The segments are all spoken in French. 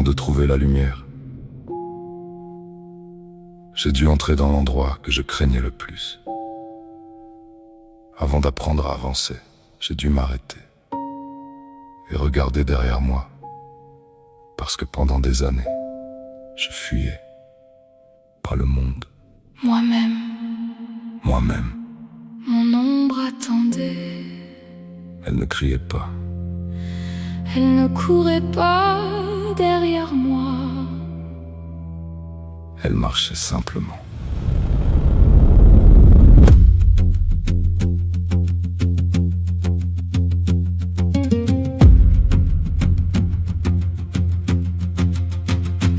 de trouver la lumière. J'ai dû entrer dans l'endroit que je craignais le plus. Avant d'apprendre à avancer, j'ai dû m'arrêter et regarder derrière moi, parce que pendant des années, je fuyais, pas le monde, Moi-même, moi-même. mon ombre attendait. Elle ne criait pas, Elle ne courait pas derrière moi. elle marchait simplement.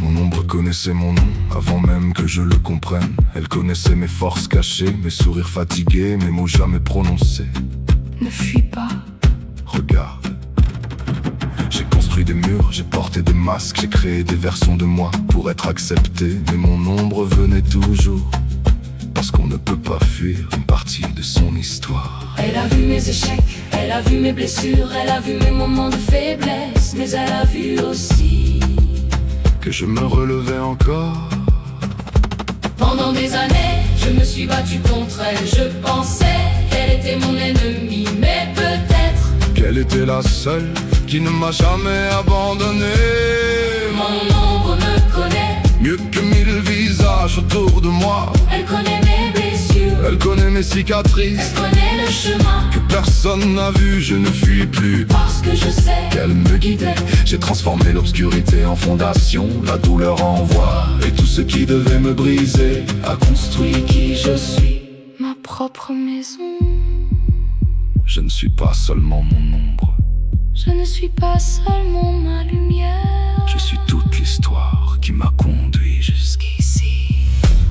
Mon ombre connaissait mon nom avant même que je le comprenne. Elle connaissait mes forces cachées, mes sourires fatigués, mes mots jamais prononcés. Ne fuis pas, Regarde, j'ai construit des murs, j'ai porté des masques, j'ai créé des versions de moi pour être accepté. Mais mon ombre venait toujours, parce qu'on ne peut pas fuir une partie de son histoire. elle a vu mes échecs, elle a vu mes blessures, elle a vu mes moments de faiblesse, mais elle a vu aussi Que je me relevais encore. pendant des années, je me suis battu contre elle. Je pensais qu'elle était mon ennemie, mais peut-être Qu'elle était la seule qui ne m'a jamais abandonné. mon ombre me connaît. Mieux que 1000 visages autour de moi. Elle connaît mes blessures, Elle connaît mes cicatrices elle connaît le chemin, que personne n'a vu. Je ne fuis plus parce que je sais qu'elle me guidait. J'ai transformé l'obscurité en fondation, la douleur en voie. Et tout ce qui devait me briser a construit qui je suis. ma propre maison. Je ne suis pas seulement mon ombre, Je ne suis pas seulement ma lumière. je suis toute l'histoire qui m'a conduit jusqu'ici.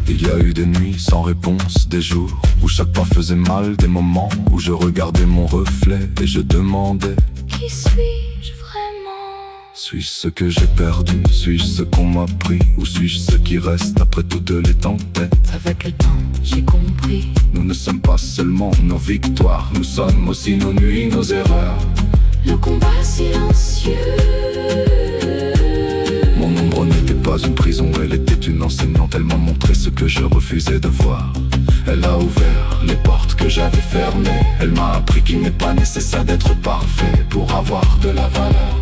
Il y a eu des nuits sans réponse, des jours où chaque pas faisait mal, des moments où je regardais mon reflet et je demandais: Qui suis-je vraiment? suis-je ce que j'ai perdu? Suis-je ce qu'on m'a pris? Ou suis-je ce qui reste après toutes les tempêtes? Avec le temps, j'ai compris. Nous ne sommes pas seulement nos victoires, nous sommes aussi nos nuits, nos erreurs. Le combat silencieux. Mon ombre n'était pas une prison, elle était une enseignante. Elle m'a montré ce que je refusais de voir. Elle a ouvert les portes que j'avais fermées. Elle m'a appris qu'il n'est pas nécessaire d'être parfait pour avoir de la valeur.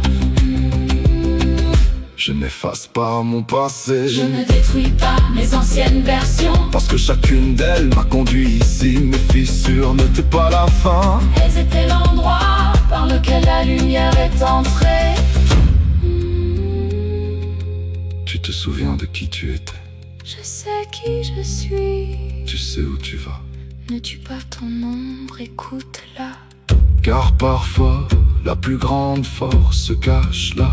Je n'efface pas mon passé, Je ne détruis pas mes anciennes versions. parce que chacune d'elles m'a conduit ici. Mes fissures n'étaient pas la fin. Elles étaient l'endroit par lequel la lumière est entrée. Tu te souviens de qui tu étais? Je sais qui je suis. Tu sais où tu vas. Ne tue pas ton ombre, écoute-la. Car parfois, la plus grande force se cache là.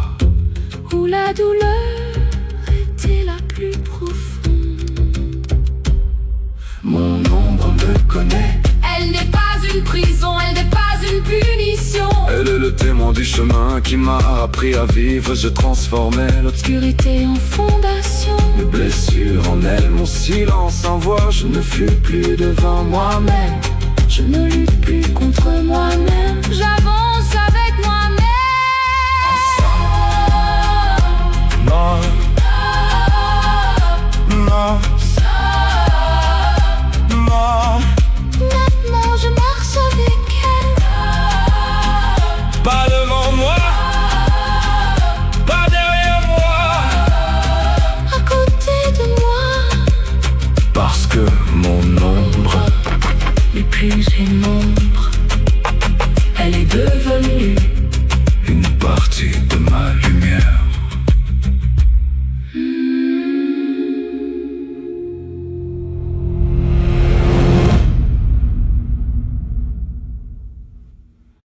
Où la douleur était la plus profonde. Mon ombre me connaît. Elle n'est pas une prison, elle n'est pas une punition. Elle est le témoin du chemin qui m'a appris à vivre. Je transformais L'obscurité en fondation. mes blessures en elle, mon silence en voix. Je ne fuis plus devant moi-même. Je ne lutte plus contre moi-même. J'avance avec moi-même. Non, non, non. Maintenant je marche avec elle. Pas devant moi, pas derrière moi. À côté de moi. Parce que mon ombre Les plus gênants.